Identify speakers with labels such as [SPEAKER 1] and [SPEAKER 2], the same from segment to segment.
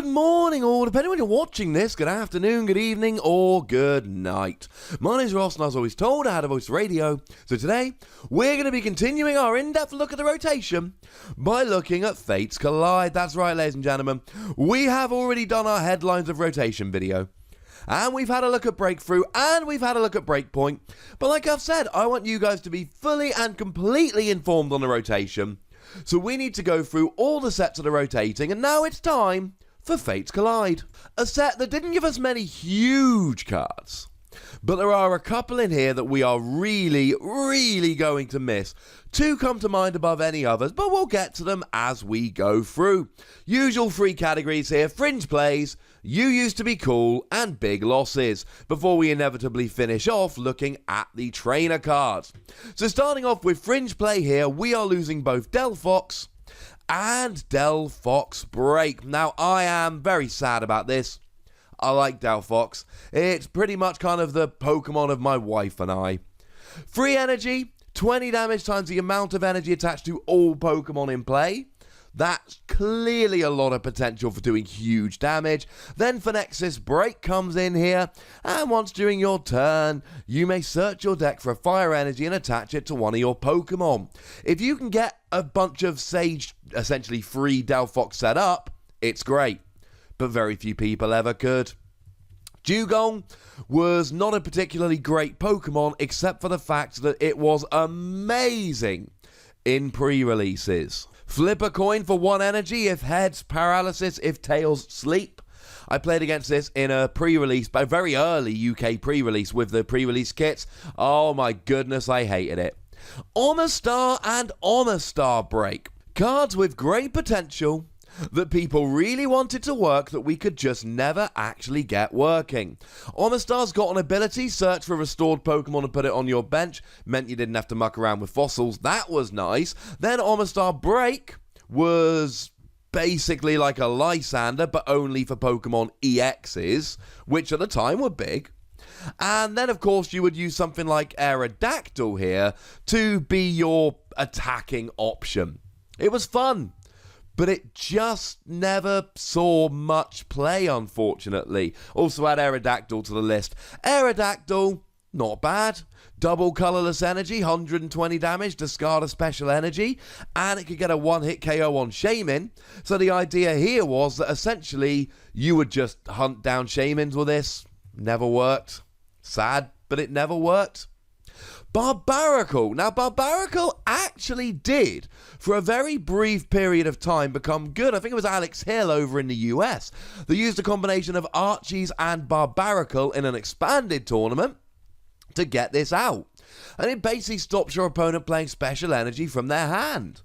[SPEAKER 1] Good morning, or depending when you're watching this, good afternoon, good evening, or good night. My name's Ross, and I was always told I had a voice radio. So today, we're going to be continuing our in-depth look at the rotation by looking at Fates Collide. That's right, ladies and gentlemen. We have already done our headlines of rotation video. And we've had a look at Breakthrough, and we've had a look at Breakpoint. But like I've said, I want you guys to be fully and completely informed on the rotation. So we need to go through all the sets that are rotating, and now it's time for Fates Collide. A set that didn't give us many huge cards, but there are a couple in here that we are really going to miss. Two come to mind above any others, but we'll get to them as we go through. Usual three categories here: Fringe Plays, You Used to Be Cool, and Big Losses, before we inevitably finish off looking at the trainer cards. So starting off with Fringe Play here, we are losing both Delphox and Delphox Break. Now, I am very sad about this. I like Delphox. It's pretty much kind of the Pokemon of my wife and I. 3 energy, 20 damage times the amount of energy attached to all Pokemon in play. That's clearly a lot of potential for doing huge damage. Then Phenexis Break comes in here, and once during your turn, you may search your deck for a fire energy and attach it to one of your Pokemon. If you can get a bunch of Sage, essentially free Delphox set up, it's great, but very few people ever could. Dugong was not a particularly great Pokemon, except for the fact that it was amazing in pre-releases. Flip a coin for 1 energy, if heads, paralysis, if tails, sleep. I played against this in a pre-release, but a very early UK pre-release with the pre-release kits. Oh my goodness, I hated it. Omastar and Omastar Break. Cards with great potential that people really wanted to work that we could just never actually get working. Omastar's got an ability: search for restored Pokemon and put it on your bench. Meant you didn't have to muck around with fossils. That was nice. Then Omastar Break was basically like a Lysander, but only for Pokemon EXs, which at the time were big. And then, of course, you would use something like Aerodactyl here to be your attacking option. It was fun, but it just never saw much play, unfortunately. Also add Aerodactyl to the list. Aerodactyl, not bad. Double colorless energy, 120 damage, discard a special energy, and it could get a one-hit KO on Shaymin. So the idea here was that essentially you would just hunt down Shaymins with this. Never worked. Sad, but it never worked. Barbaracle. Now, Barbaracle actually did, for a very brief period of time, become good. I think it was Alex Hill over in the US that used a combination of Archies and Barbaracle in an expanded tournament to get this out. And it basically stops your opponent playing special energy from their hand.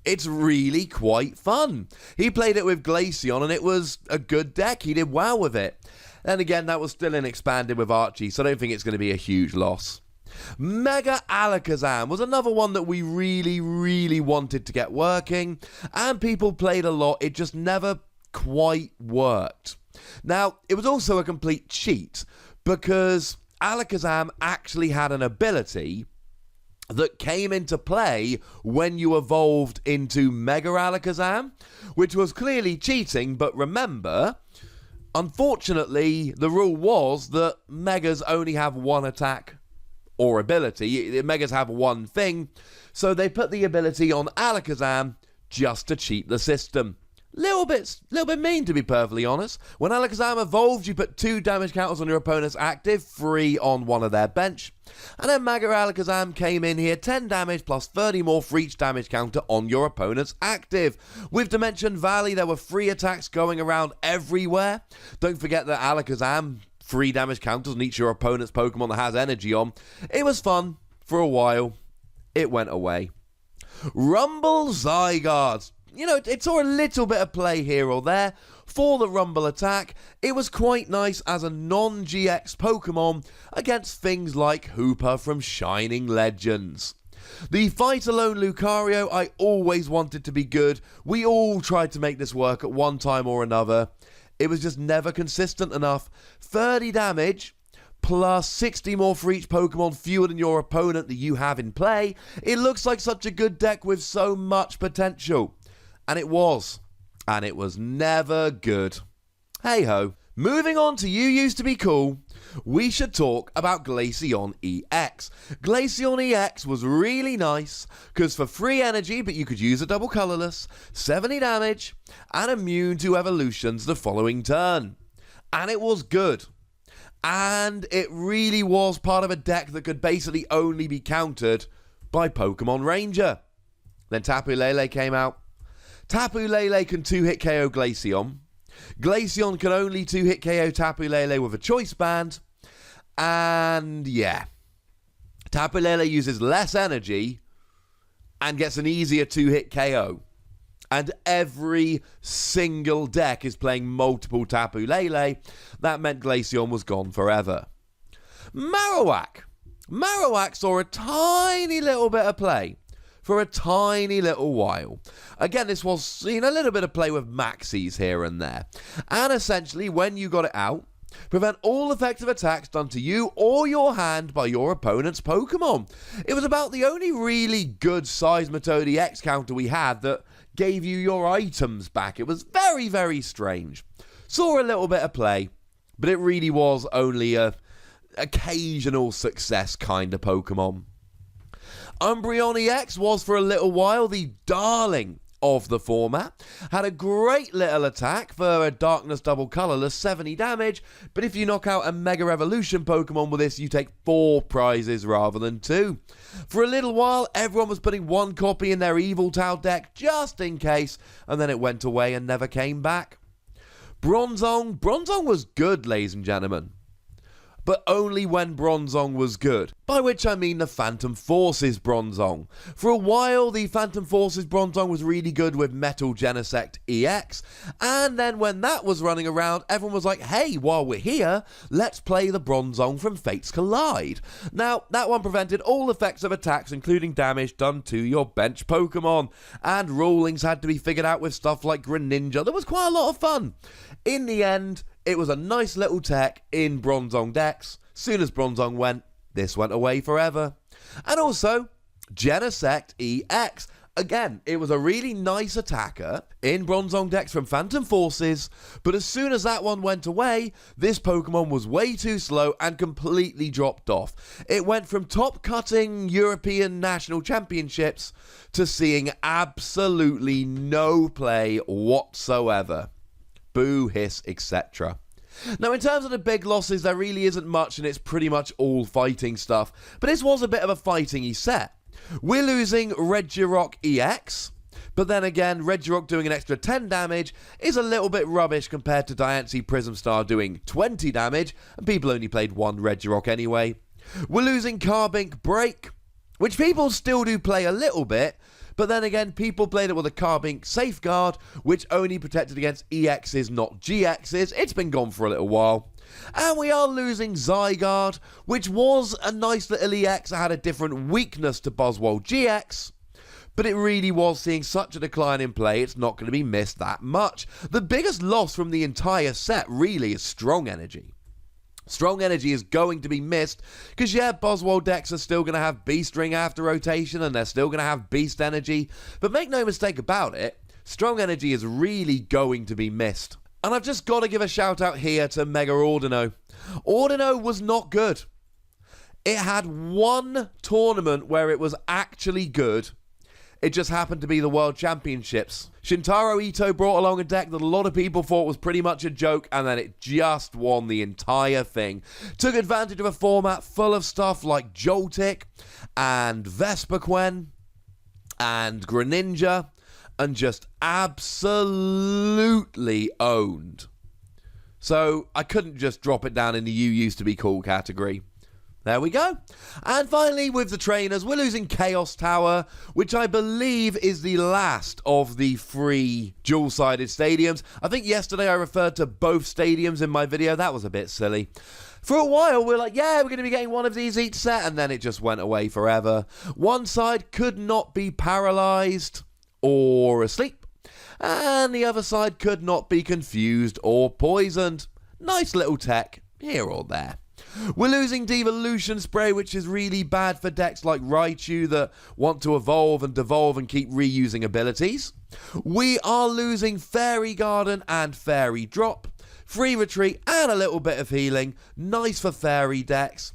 [SPEAKER 1] It's really quite fun. He played it with Glaceon, and it was a good deck. He did well with it. And again, that was still in expanded with Archie, so I don't think it's going to be a huge loss. Mega Alakazam was another one that we really wanted to get working, and people played a lot. It just never quite worked. Now, it was also a complete cheat, because Alakazam actually had an ability that came into play when you evolved into Mega Alakazam, which was clearly cheating, but remember, unfortunately, the rule was that Megas only have one attack or ability. Megas have one thing, so they put the ability on Alakazam just to cheat the system. Little bit mean, to be perfectly honest. When Alakazam evolved, you put 2 damage counters on your opponent's active, 3 on one of their bench. And then Mega Alakazam came in here, 10 damage plus 30 more for each damage counter on your opponent's active. With Dimension Valley, there were 3 attacks going around everywhere. Don't forget that Alakazam, 3 damage counters on each of your opponent's Pokemon that has energy on. It was fun for a while. It went away. Rumble Zygarde. You know, it saw a little bit of play here or there. For the Rumble attack, it was quite nice as a non-GX Pokemon against things like Hooper from Shining Legends. The Fight Alone Lucario I always wanted to be good. We all tried to make this work at one time or another. It was just never consistent enough. 30 damage plus 60 more for each Pokemon fewer than your opponent that you have in play. It looks like such a good deck with so much potential. And it was. And it was never good. Hey ho. Moving on to You Used to Be Cool, we should talk about Glaceon EX. Glaceon EX was really nice because for free energy, but you could use a double colourless, 70 damage, and immune to evolutions the following turn. And it was good. And it really was part of a deck that could basically only be countered by Pokemon Ranger. Then Tapu Lele came out. Tapu Lele can 2-hit KO Glaceon. Glaceon can only 2-hit KO Tapu Lele with a choice band. And yeah, Tapu Lele uses less energy and gets an easier 2-hit KO. And every single deck is playing multiple Tapu Lele. That meant Glaceon was gone forever. Marowak. Marowak saw a tiny little bit of play for a tiny little while. Again, this was a little bit of play with maxis here and there. And essentially, when you got it out, prevent all effective attacks done to you or your hand by your opponent's Pokemon. It was about the only really good Seismitoad EX counter we had that gave you your items back. It was very, very strange. Saw a little bit of play, but it really was only a occasional success kind of Pokemon. Umbreon EX was for a little while the darling of the format. Had a great little attack for a Darkness double colourless, 70 damage, but if you knock out a Mega Evolution Pokemon with this, you take 4 prizes rather than 2. For a little while, everyone was putting 1 copy in their Yveltal deck just in case, and then it went away and never came back. Bronzong was good, ladies and gentlemen. But only when Bronzong was good, by which I mean the Phantom Forces Bronzong. For a while, the Phantom Forces Bronzong was really good with Metal Genesect EX, and then when that was running around, everyone was like, hey, while we're here, let's play the Bronzong from Fates Collide. Now, that one prevented all effects of attacks, including damage done to your bench Pokemon, and rulings had to be figured out with stuff like Greninja. There was quite a lot of fun. In the end, it was a nice little tech in Bronzong decks. Soon as Bronzong went, this went away forever. And also, Genesect EX. Again, it was a really nice attacker in Bronzong decks from Phantom Forces, but as soon as that one went away, this Pokemon was way too slow and completely dropped off. It went from top-cutting European National Championships to seeing absolutely no play whatsoever. Boo, hiss, etc. Now, in terms of the big losses, there really isn't much, and it's pretty much all fighting stuff. But this was a bit of a fighting-y set. We're losing Regirock EX, but then again, Regirock doing an extra 10 damage is a little bit rubbish compared to Diancie Prism Star doing 20 damage, and people only played 1 Regirock anyway. We're losing Carbink Break, which people still do play a little bit, but then again, people played it with a Carbink Safeguard, which only protected against EXs, not GXs. It's been gone for a little while. And we are losing Zygarde, which was a nice little EX that had a different weakness to Buzzwole GX. But it really was seeing such a decline in play, it's not going to be missed that much. The biggest loss from the entire set really is Strong Energy. Strong Energy is going to be missed because, yeah, Buzzwole decks are still going to have Beast Ring after rotation and they're still going to have Beast Energy. But make no mistake about it, Strong Energy is really going to be missed. And I've just got to give a shout out here to Mega Ordino. Ordino was not good. It had 1 tournament where it was actually good. It just happened to be the World Championships. Shintaro Ito brought along a deck that a lot of people thought was pretty much a joke, and then it just won the entire thing. Took advantage of a format full of stuff like Joltik, and Vespiquen, and Greninja, and just absolutely owned. So I couldn't just drop it down in the You Used to Be Cool category. There we go. And finally, with the trainers, we're losing Chaos Tower, which I believe is the last of the free dual-sided stadiums. I think yesterday I referred to both stadiums in my video. That was a bit silly. For a while, we're like, yeah, we're going to be getting one of these each set, and then it just went away forever. One side could not be paralyzed or asleep, and the other side could not be confused or poisoned. Nice little tech here or there. We're losing Devolution Spray, which is really bad for decks like Raichu that want to evolve and devolve and keep reusing abilities. We are losing Fairy Garden and Fairy Drop. free retreat and a little bit of healing. Nice for fairy decks.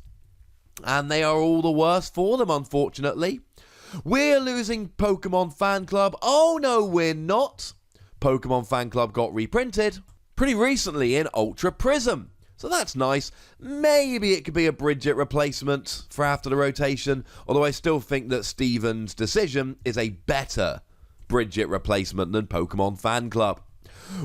[SPEAKER 1] And they are all the worse for them, unfortunately. We're losing Pokemon Fan Club. Oh no, we're not. Pokemon Fan Club got reprinted pretty recently in Ultra Prism. So that's nice. Maybe it could be a Bridget replacement for after the rotation, although I still think that Steven's decision is a better Bridget replacement than Pokemon Fan Club.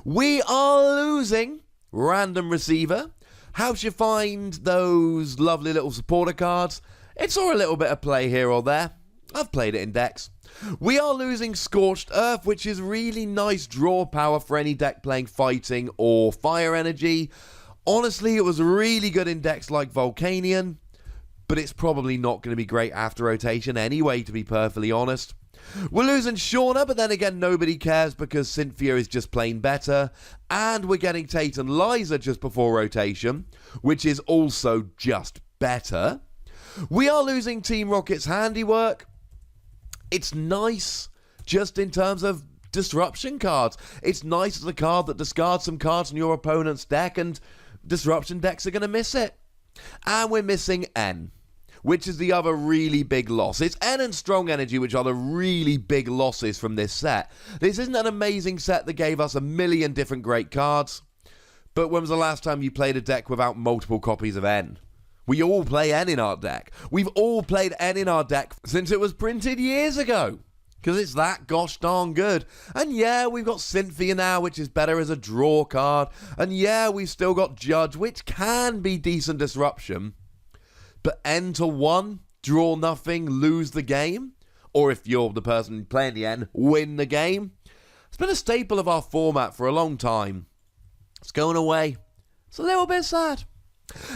[SPEAKER 1] We are losing Random Receiver. How'd you find those lovely little supporter cards? It saw a little bit of play here or there. I've played it in decks. We are losing Scorched Earth, which is really nice draw power for any deck playing fighting or fire energy. Honestly, it was really good in decks like Volcanion, but it's probably not going to be great after rotation anyway, to be perfectly honest. We're losing Shauna, but then again, nobody cares because Cynthia is just plain better. And we're getting Tate and Liza just before rotation, which is also just better. We are losing Team Rocket's Handiwork. It's nice just in terms of disruption cards. It's nice as a card that discards some cards from your opponent's deck, and disruption decks are going to miss it. And we're missing N, which is the other really big loss. It's N and Strong Energy, which are the really big losses from this set. This isn't an amazing set that gave us a million different great cards, but when was the last time you played a deck without multiple copies of N? We all play N in our deck. We've all played N in our deck since it was printed years ago, because it's that gosh darn good. And yeah, we've got Cynthia now, which is better as a draw card. And yeah, we've still got Judge, which can be decent disruption. But N to 1, draw nothing, lose the game. Or if you're the person playing the N, win the game. It's been a staple of our format for a long time. It's going away. It's a little bit sad.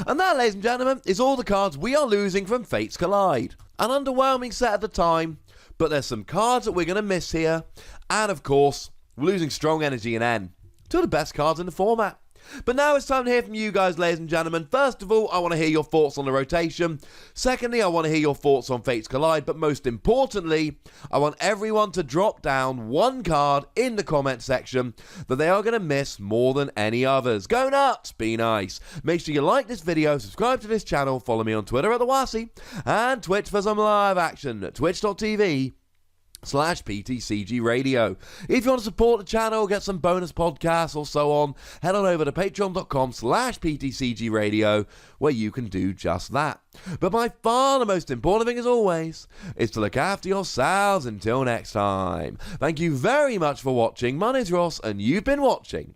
[SPEAKER 1] And that, ladies and gentlemen, is all the cards we are losing from Fates Collide. An underwhelming set at the time, but there's some cards that we're going to miss here. And of course, we're losing Strong Energy and N. Two of the best cards in the format. But now it's time to hear from you guys, ladies and gentlemen. First of all, I want to hear your thoughts on the rotation. Secondly, I want to hear your thoughts on Fates Collide. But most importantly, I want everyone to drop down one card in the comment section that they are going to miss more than any others. Go nuts! Be nice. Make sure you like this video, subscribe to this channel, follow me on Twitter at TheWasi, and Twitch for some live action at twitch.tv/PTCGRadio. If you want to support the channel, get some bonus podcasts or so on, head on over to patreon.com/PTCGRadio, where you can do just that. But by far the most important thing, as always, is to look after yourselves until next time. Thank you very much for watching. My name's Ross, and you've been watching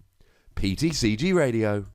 [SPEAKER 1] PTCG Radio.